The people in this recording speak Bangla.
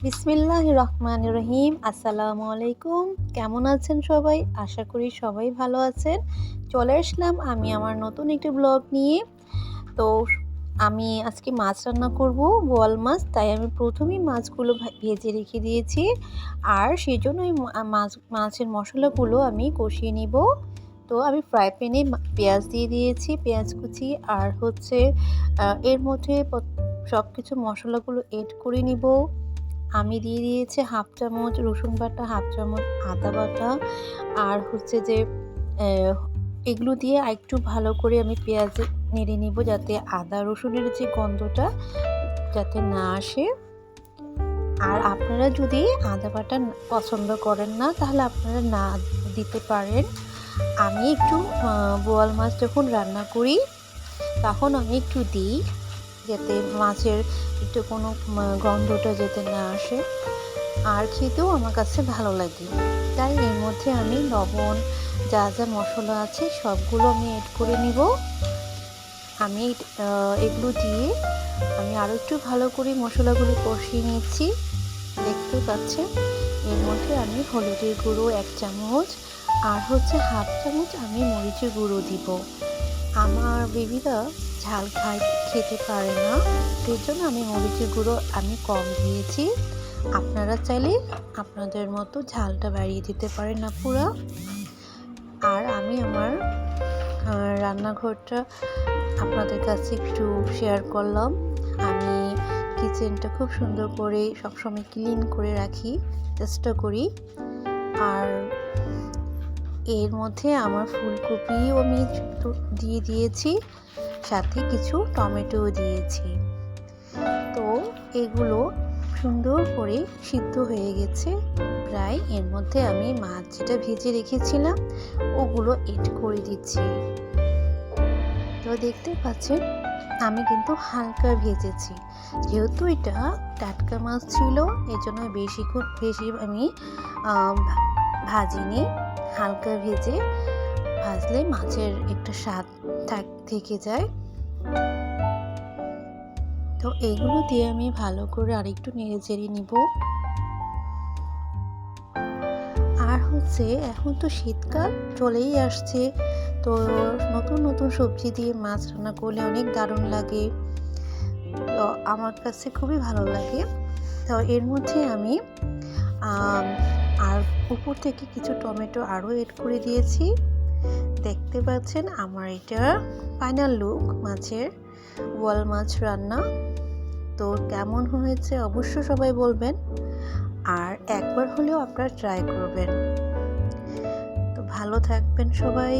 বিসমিল্লাহির রহমানির রহিম। আসসালামু আলাইকুম। কেমন আছেন সবাই? আশা করি সবাই ভালো আছেন। চলে আসলাম আমি আমার নতুন একটি ব্লগ নিয়ে। তো আমি আজকে মাছ রান্না করব, বোয়াল মাছ। তাই আমি প্রথমেই মাছগুলো ভেজে রেখে দিয়েছি। আর সেজন্য এই মাছের মশলাগুলো আমি কষিয়ে নিব। তো আমি ফ্রাই প্যানে পেঁয়াজ দিয়ে দিয়েছি, পেঁয়াজ কুচি, আর হচ্ছে এর মধ্যে সব কিছু মশলাগুলো এড করে নিব। আমি দিয়ে দিয়েছি হাফ চামচ রসুন বাটা, হাফ চামচ আদা বাটা, আর হচ্ছে যে এগুলো দিয়ে একটু ভালো করে আমি পেঁয়াজ নেড়ে নিব, যাতে আদা রসুনের যে গন্ধটা যাতে না আসে। আর আপনারা যদি আদা বাটা পছন্দ করেন না, তাহলে আপনারা না দিতে পারেন। আমি একটু বোয়াল মাছ যখন রান্না করি তখন আমি একটু দিই, যাতে মাছের একটু কোনো গন্ধটা যাতে না আসে, আর খেতেও আমার কাছে ভালো লাগে। তাই এর মধ্যে আমি লবণ, যা যা মশলা আছে সবগুলো আমি এড করে নিব। আমি এগুলো দিয়ে আমি আরও একটু ভালো করে মশলাগুলো কষিয়ে নিচ্ছি। দেখতে পাচ্ছেন এর মধ্যে আমি হলুদের গুঁড়ো 1 চামচ, আর হচ্ছে হাফ চামচ আমি মরিচের গুঁড়ো দিব। আমার বেবিরা ঝাল খেতে পারে না, সেই জন্য আমি মরিচের গুঁড়ো আমি কম দিয়েছি। আপনারা চাইলে আপনাদের মতো ঝালটা বাড়িয়ে দিতে পারেন আপুরা। আর আমি আমার রান্নাঘরটা আপনাদের কাছে একটু শেয়ার করলাম। আমি কিচেনটা খুব সুন্দর করে সবসময় ক্লিন করে রাখি, চেষ্টা করি। আর এর মধ্যে আমার ফুলকপিও আমি দিয়ে দিয়েছি, সাথে কিছু টমেটোও দিয়েছি। তো এগুলো সুন্দর করে সিদ্ধ হয়ে গেছে প্রায়। এর মধ্যে আমি মাছ যেটা ভেজে রেখেছিলাম ওগুলো এড করে দিচ্ছি। তো দেখতে পাচ্ছেন আমি কিন্তু হালকা ভেজেছি, যেহেতু এটা টাটকা মাছ ছিল এজন্য খুব বেশি আমি ভাজিনি। হালকা ভেজে ভাজলে মাছের একটা স্বাদ থেকে যায়। তো এইগুলো দিয়ে আমি ভালো করে আরেকটু নেড়ে চেড়ে নিব। আর হচ্ছে এখন তো শীতকাল চলেই আসছে, তো নতুন নতুন সবজি দিয়ে মাছ রান্না করলে অনেক দারুণ লাগে। তো আমার কাছে খুবই ভালো লাগে। তো এর মধ্যে আমি আর উপর থেকে কিছু টমেটো আরও এড করে দিয়েছি। দেখতে পাচ্ছেন আমার এটা ফাইনাল লুক মাছের বোয়াল মাছ রান্না। তো কেমন হয়েছে অবশ্য সবাই বলবেন, আর একবার হলেও আপনারা ট্রাই করবেন। তো ভালো থাকবেন সবাই।